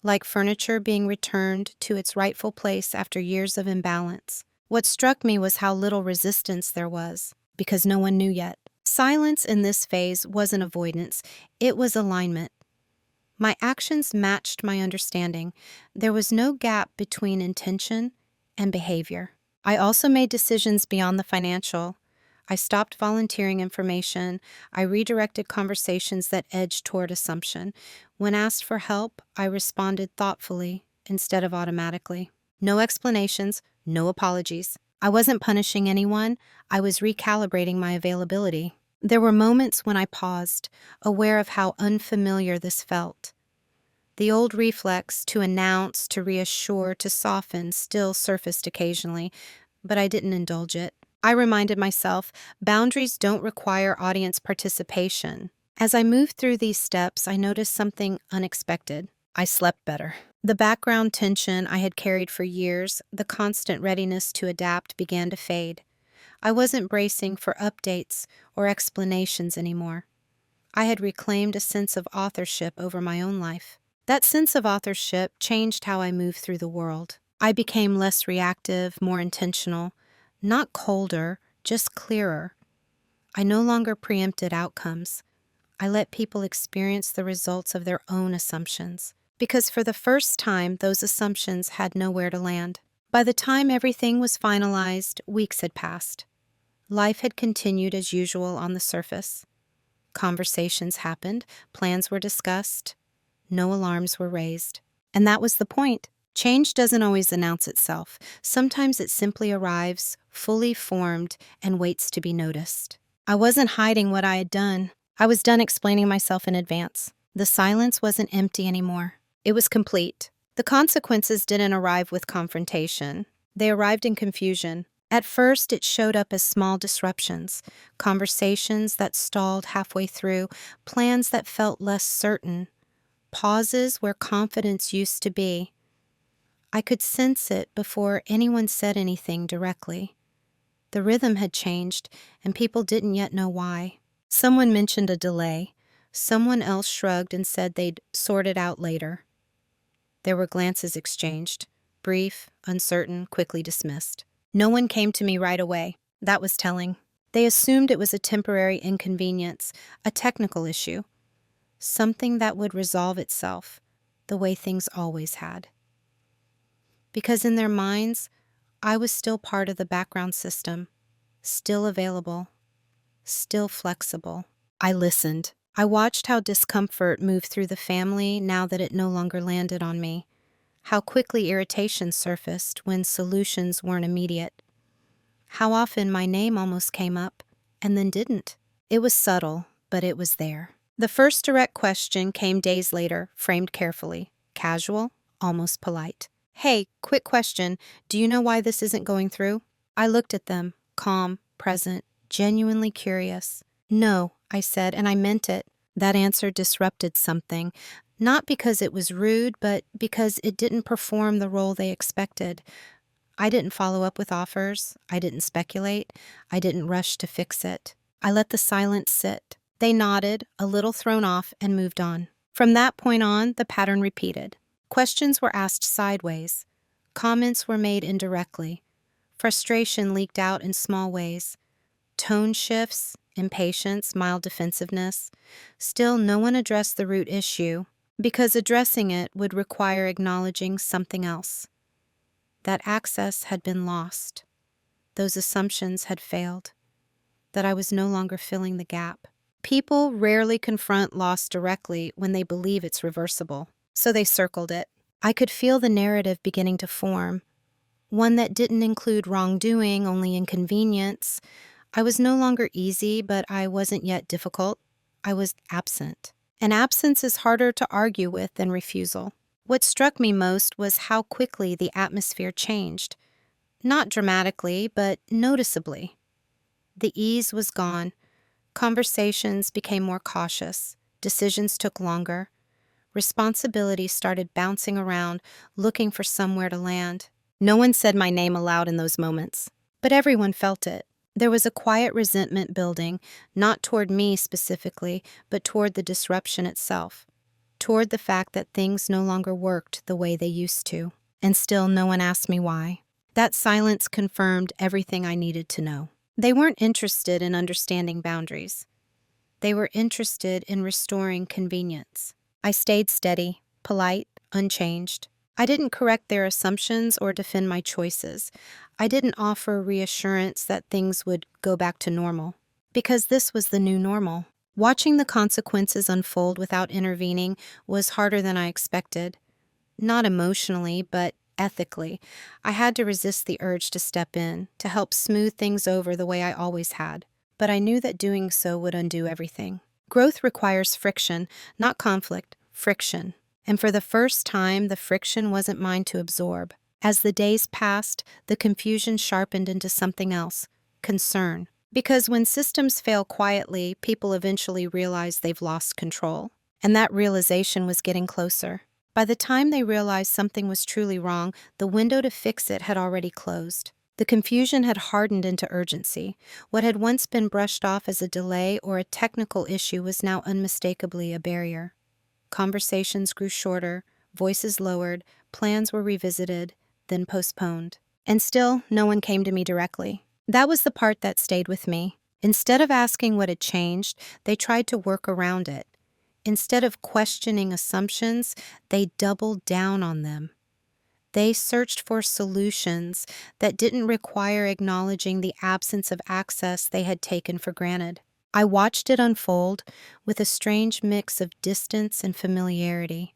Like furniture being returned to its rightful place after years of imbalance. What struck me was how little resistance there was, because no one knew yet. Silence in this phase wasn't avoidance, it was alignment. My actions matched my understanding. There was no gap between intention and behavior. I also made decisions beyond the financial. I stopped volunteering information. I redirected conversations that edged toward assumption. When asked for help, I responded thoughtfully instead of automatically. No explanations, no apologies. I wasn't punishing anyone. I was recalibrating my availability. There were moments when I paused, aware of how unfamiliar this felt. The old reflex to announce, to reassure, to soften still surfaced occasionally, but I didn't indulge it. I reminded myself, boundaries don't require audience participation. As I moved through these steps, I noticed something unexpected. I slept better. The background tension I had carried for years, the constant readiness to adapt, began to fade. I wasn't bracing for updates or explanations anymore. I had reclaimed a sense of authorship over my own life. That sense of authorship changed how I moved through the world. I became less reactive, more intentional. Not colder, just clearer. I no longer preempted outcomes. I let people experience the results of their own assumptions. Because for the first time, those assumptions had nowhere to land. By the time everything was finalized, weeks had passed. Life had continued as usual on the surface. Conversations happened, plans were discussed, no alarms were raised. And that was the point. Change doesn't always announce itself. Sometimes it simply arrives, fully formed, and waits to be noticed. I wasn't hiding what I had done. I was done explaining myself in advance. The silence wasn't empty anymore. It was complete. The consequences didn't arrive with confrontation. They arrived in confusion. At first, it showed up as small disruptions, conversations that stalled halfway through, plans that felt less certain, pauses where confidence used to be. I could sense it before anyone said anything directly. The rhythm had changed, and people didn't yet know why. Someone mentioned a delay. Someone else shrugged and said they'd sort it out later. There were glances exchanged, brief, uncertain, quickly dismissed. No one came to me right away. That was telling. They assumed it was a temporary inconvenience, a technical issue, something that would resolve itself, the way things always had. Because in their minds, I was still part of the background system, still available, still flexible. I listened. I watched how discomfort moved through the family now that it no longer landed on me, how quickly irritation surfaced when solutions weren't immediate, how often my name almost came up and then didn't. It was subtle, but it was there. The first direct question came days later, framed carefully, casual, almost polite. "Hey, quick question. Do you know why this isn't going through?" I looked at them, calm, present, genuinely curious. "No," I said, and I meant it. That answer disrupted something, not because it was rude, but because it didn't perform the role they expected. I didn't follow up with offers. I didn't speculate. I didn't rush to fix it. I let the silence sit. They nodded, a little thrown off, and moved on. From that point on, the pattern repeated. Questions were asked sideways. Comments were made indirectly. Frustration leaked out in small ways. Tone shifts, impatience, mild defensiveness. Still, no one addressed the root issue, because addressing it would require acknowledging something else. That access had been lost. Those assumptions had failed. That I was no longer filling the gap. People rarely confront loss directly when they believe it's reversible, so they circled it. I could feel the narrative beginning to form, one that didn't include wrongdoing, only inconvenience. I was no longer easy, but I wasn't yet difficult. I was absent. And absence is harder to argue with than refusal. What struck me most was how quickly the atmosphere changed. Not dramatically, but noticeably. The ease was gone. Conversations became more cautious. Decisions took longer. Responsibility started bouncing around, looking for somewhere to land. No one said my name aloud in those moments, but everyone felt it. There was a quiet resentment building, not toward me specifically, but toward the disruption itself, toward the fact that things no longer worked the way they used to. And still no one asked me why. That silence confirmed everything I needed to know. They weren't interested in understanding boundaries. They were interested in restoring convenience. I stayed steady, polite, unchanged. I didn't correct their assumptions or defend my choices. I didn't offer reassurance that things would go back to normal, because this was the new normal. Watching the consequences unfold without intervening was harder than I expected. Not emotionally, but ethically. I had to resist the urge to step in, to help smooth things over the way I always had. But I knew that doing so would undo everything. Growth requires friction, not conflict, friction. And for the first time, the friction wasn't mine to absorb. As the days passed, the confusion sharpened into something else, concern. Because when systems fail quietly, people eventually realize they've lost control. And that realization was getting closer. By the time they realized something was truly wrong, the window to fix it had already closed. The confusion had hardened into urgency. What had once been brushed off as a delay or a technical issue was now unmistakably a barrier. Conversations grew shorter, voices lowered, plans were revisited, then postponed. And still, no one came to me directly. That was the part that stayed with me. Instead of asking what had changed, they tried to work around it. Instead of questioning assumptions, they doubled down on them. They searched for solutions that didn't require acknowledging the absence of access they had taken for granted. I watched it unfold with a strange mix of distance and familiarity.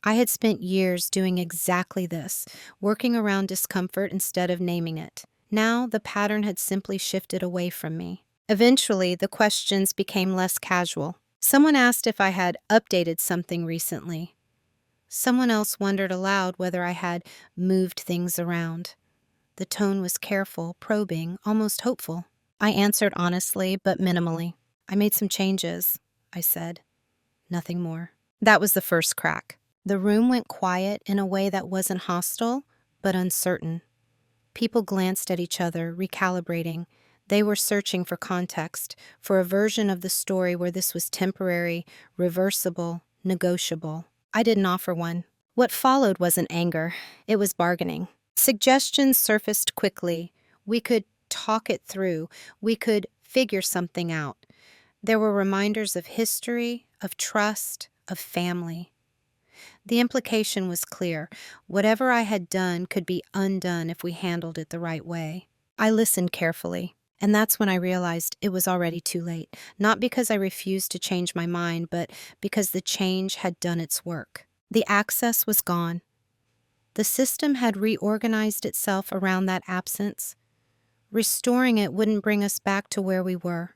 I had spent years doing exactly this, working around discomfort instead of naming it. Now the pattern had simply shifted away from me. Eventually, the questions became less casual. Someone asked if I had updated something recently. Someone else wondered aloud whether I had moved things around. The tone was careful, probing, almost hopeful. I answered honestly, but minimally. "I made some changes," I said. Nothing more. That was the first crack. The room went quiet in a way that wasn't hostile, but uncertain. People glanced at each other, recalibrating. They were searching for context, for a version of the story where this was temporary, reversible, negotiable. I didn't offer one. What followed wasn't anger. It was bargaining. Suggestions surfaced quickly. We could talk it through. We could figure something out. There were reminders of history, of trust, of family. The implication was clear. Whatever I had done could be undone if we handled it the right way. I listened carefully. And that's when I realized it was already too late, not because I refused to change my mind, but because the change had done its work. The access was gone. The system had reorganized itself around that absence. Restoring it wouldn't bring us back to where we were.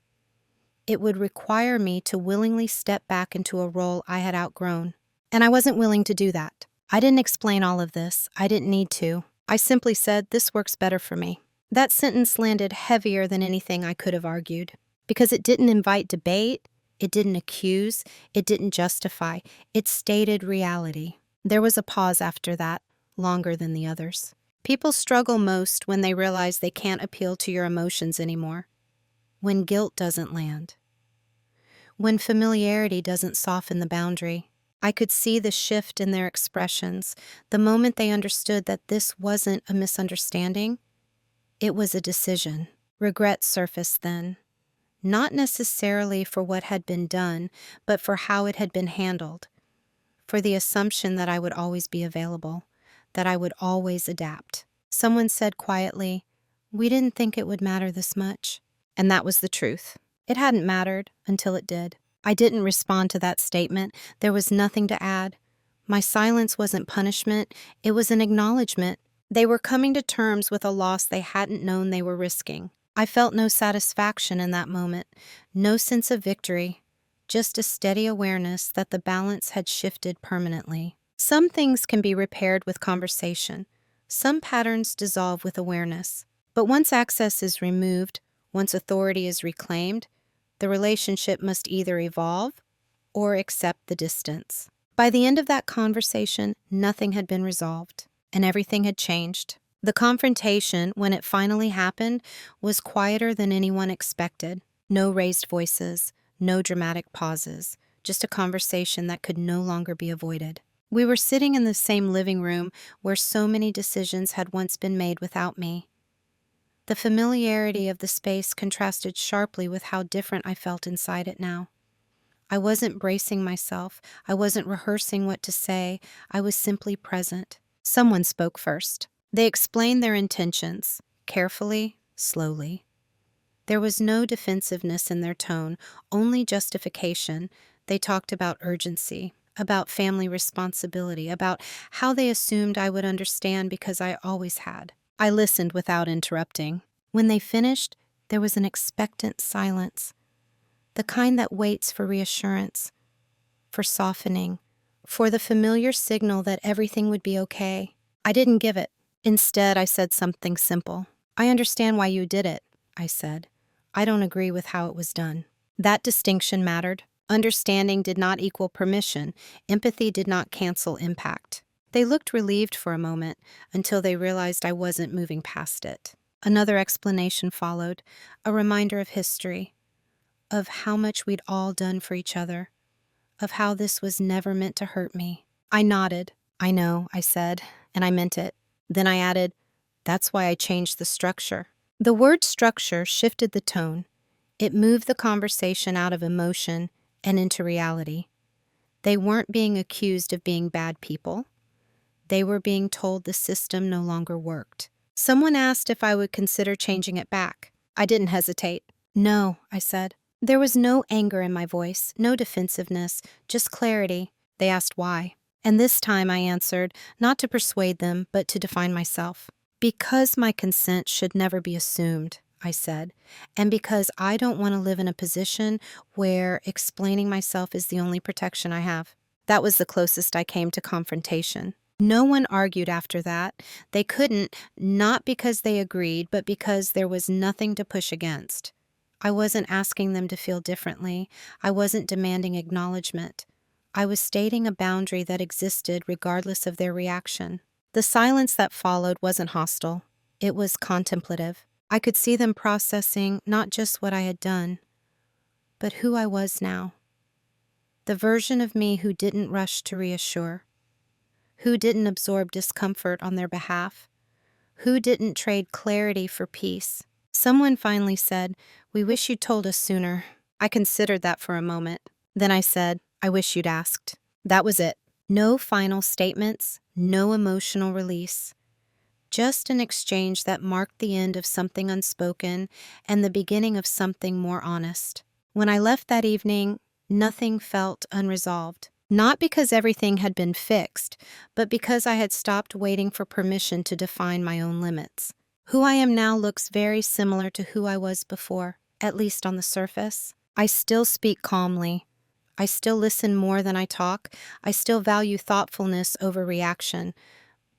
It would require me to willingly step back into a role I had outgrown. And I wasn't willing to do that. I didn't explain all of this. I didn't need to. I simply said, this works better for me. That sentence landed heavier than anything I could have argued, because it didn't invite debate, it didn't accuse, it didn't justify, it stated reality. There was a pause after that, longer than the others. People struggle most when they realize they can't appeal to your emotions anymore, when guilt doesn't land, when familiarity doesn't soften the boundary. I could see the shift in their expressions the moment they understood that this wasn't a misunderstanding. It was a decision. Regret surfaced then, not necessarily for what had been done, but for how it had been handled, for the assumption that I would always be available, that I would always adapt. Someone said quietly, "We didn't think it would matter this much." And that was the truth. It hadn't mattered until it did. I didn't respond to that statement. There was nothing to add. My silence wasn't punishment. It was an acknowledgement. They were coming to terms with a loss they hadn't known they were risking. I felt no satisfaction in that moment, no sense of victory, just a steady awareness that the balance had shifted permanently. Some things can be repaired with conversation. Some patterns dissolve with awareness. But once access is removed, once authority is reclaimed, the relationship must either evolve or accept the distance. By the end of that conversation, nothing had been resolved, and everything had changed. The confrontation, when it finally happened, was quieter than anyone expected. No raised voices, no dramatic pauses, just a conversation that could no longer be avoided. We were sitting in the same living room where so many decisions had once been made without me. The familiarity of the space contrasted sharply with how different I felt inside it now. I wasn't bracing myself. I wasn't rehearsing what to say. I was simply present. Someone spoke first. They explained their intentions, carefully, slowly. There was no defensiveness in their tone, only justification. They talked about urgency, about family responsibility, about how they assumed I would understand because I always had. I listened without interrupting. When they finished, there was an expectant silence, the kind that waits for reassurance, for softening, for the familiar signal that everything would be okay. I didn't give it. Instead, I said something simple. "I understand why you did it," I said. "I don't agree with how it was done." That distinction mattered. Understanding did not equal permission. Empathy did not cancel impact. They looked relieved for a moment until they realized I wasn't moving past it. Another explanation followed, a reminder of history, of how much we'd all done for each other, of how this was never meant to hurt me. I nodded. "I know," I said, and I meant it. Then I added, "That's why I changed the structure." The word structure shifted the tone. It moved the conversation out of emotion and into reality. They weren't being accused of being bad people. They were being told the system no longer worked. Someone asked if I would consider changing it back. I didn't hesitate. "No," I said. There was no anger in my voice, no defensiveness, just clarity. They asked why. And this time I answered, not to persuade them, but to define myself. "Because my consent should never be assumed," I said, "and because I don't want to live in a position where explaining myself is the only protection I have." That was the closest I came to confrontation. No one argued after that. They couldn't, not because they agreed, but because there was nothing to push against. I wasn't asking them to feel differently. I wasn't demanding acknowledgement. I was stating a boundary that existed regardless of their reaction. The silence that followed wasn't hostile. It was contemplative. I could see them processing not just what I had done, but who I was now. The version of me who didn't rush to reassure, who didn't absorb discomfort on their behalf, who didn't trade clarity for peace. Someone finally said, "We wish you'd told us sooner." I considered that for a moment. Then I said, "I wish you'd asked." That was it. No final statements, no emotional release. just an exchange that marked the end of something unspoken and the beginning of something more honest. When I left that evening, nothing felt unresolved. Not because everything had been fixed, but because I had stopped waiting for permission to define my own limits. Who I am now looks very similar to who I was before, at least on the surface. I still speak calmly. I still listen more than I talk. I still value thoughtfulness over reaction.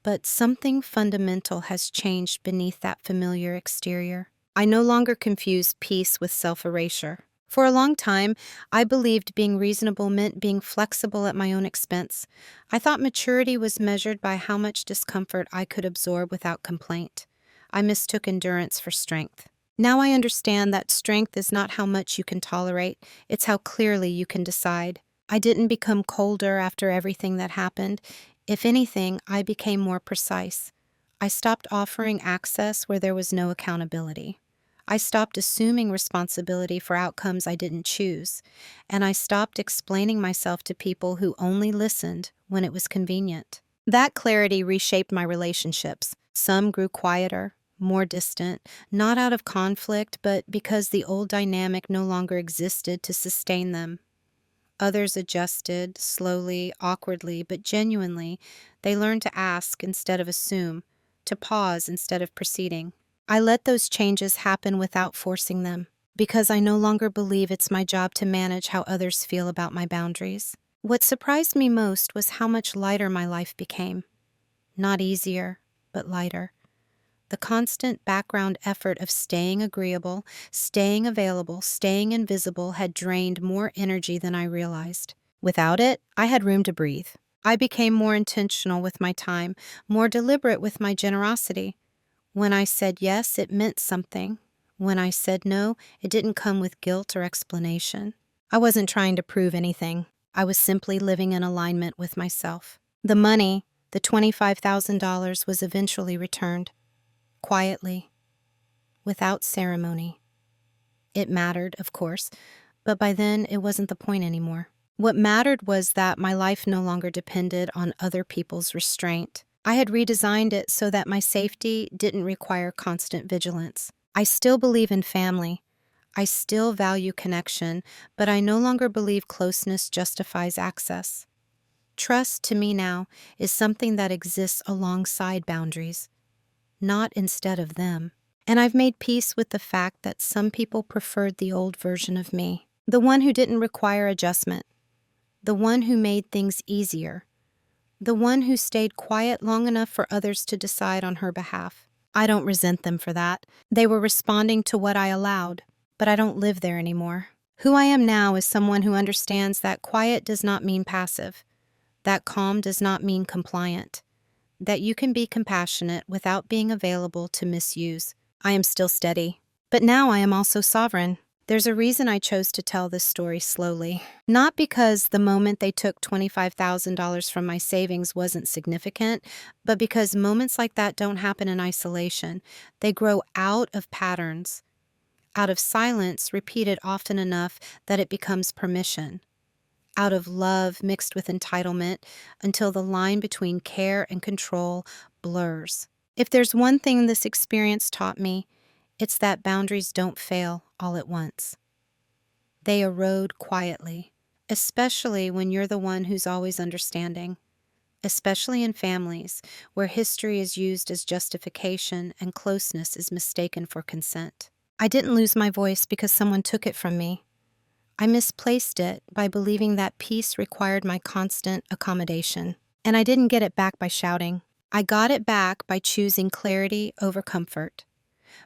But something fundamental has changed beneath that familiar exterior. I no longer confuse peace with self-erasure. For a long time, I believed being reasonable meant being flexible at my own expense. I thought maturity was measured by how much discomfort I could absorb without complaint. I mistook endurance for strength. Now I understand that strength is not how much you can tolerate, it's how clearly you can decide. I didn't become colder after everything that happened. If anything, I became more precise. I stopped offering access where there was no accountability. I stopped assuming responsibility for outcomes I didn't choose, and I stopped explaining myself to people who only listened when it was convenient. That clarity reshaped my relationships. Some grew quieter, more distant, not out of conflict, but because the old dynamic no longer existed to sustain them. Others adjusted, slowly, awkwardly, but genuinely. They learned to ask instead of assume, to pause instead of proceeding. I let those changes happen without forcing them, because I no longer believe it's my job to manage how others feel about my boundaries. What surprised me most was how much lighter my life became. Not easier, but lighter. The constant background effort of staying agreeable, staying available, staying invisible had drained more energy than I realized. Without it, I had room to breathe. I became more intentional with my time, more deliberate with my generosity. When I said yes, it meant something. When I said no, it didn't come with guilt or explanation. I wasn't trying to prove anything. I was simply living in alignment with myself. The money, the $25,000, was eventually returned. Quietly, without ceremony. It mattered, of course, but by then it wasn't the point anymore. What mattered was that my life no longer depended on other people's restraint. I had redesigned it so that my safety didn't require constant vigilance. I still believe in family. I still value connection, but I no longer believe closeness justifies access. Trust, to me now, is something that exists alongside boundaries, not instead of them. And I've made peace with the fact that some people preferred the old version of me, the one who didn't require adjustment, the one who made things easier, the one who stayed quiet long enough for others to decide on her behalf. I don't resent them for that. They were responding to what I allowed, but I don't live there anymore. Who I am now is someone who understands that quiet does not mean passive, that calm does not mean compliant, that you can be compassionate without being available to misuse. I am still steady, but now I am also sovereign. There's a reason I chose to tell this story slowly. Not because the moment they took $25,000 from my savings wasn't significant, but because moments like that don't happen in isolation. They grow out of patterns, out of silence repeated often enough that it becomes permission, out of love mixed with entitlement until the line between care and control blurs. If there's one thing this experience taught me, it's that boundaries don't fail all at once. They erode quietly, especially when you're the one who's always understanding, especially in families where history is used as justification and closeness is mistaken for consent. I didn't lose my voice because someone took it from me. I misplaced it by believing that peace required my constant accommodation. And I didn't get it back by shouting. I got it back by choosing clarity over comfort,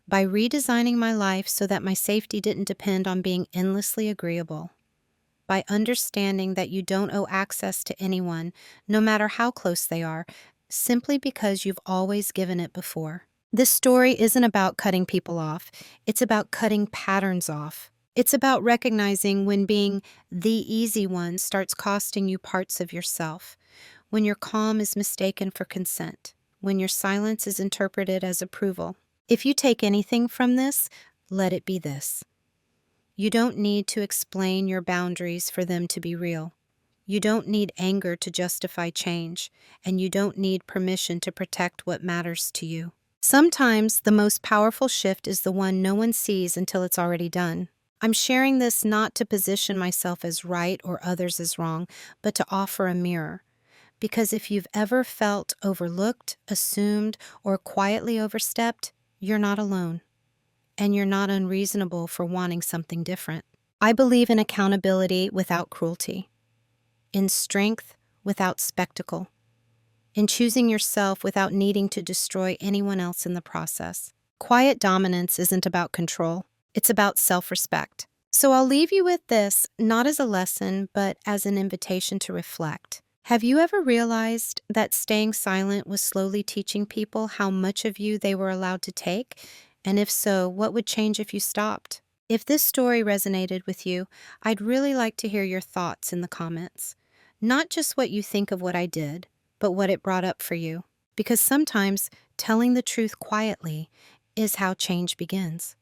by redesigning my life so that my safety didn't depend on being endlessly agreeable, by understanding that you don't owe access to anyone, no matter how close they are, simply because you've always given it before. This story isn't about cutting people off. It's about cutting patterns off. It's about recognizing when being the easy one starts costing you parts of yourself, when your calm is mistaken for consent, when your silence is interpreted as approval. If you take anything from this, let it be this. You don't need to explain your boundaries for them to be real. You don't need anger to justify change, and you don't need permission to protect what matters to you. Sometimes the most powerful shift is the one no one sees until it's already done. I'm sharing this not to position myself as right or others as wrong, but to offer a mirror. Because if you've ever felt overlooked, assumed, or quietly overstepped, you're not alone. And you're not unreasonable for wanting something different. I believe in accountability without cruelty, in strength without spectacle, in choosing yourself without needing to destroy anyone else in the process. Quiet dominance isn't about control, it's about self-respect. So I'll leave you with this, not as a lesson, but as an invitation to reflect. Have you ever realized that staying silent was slowly teaching people how much of you they were allowed to take? And if so, what would change if you stopped? If this story resonated with you, I'd really like to hear your thoughts in the comments. Not just what you think of what I did, but what it brought up for you. Because sometimes telling the truth quietly is how change begins.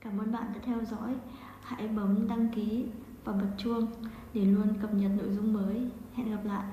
Cảm ơn bạn đã theo dõi. Hãy bấm đăng ký và bật chuông để luôn cập nhật nội dung mới. Hẹn gặp lại.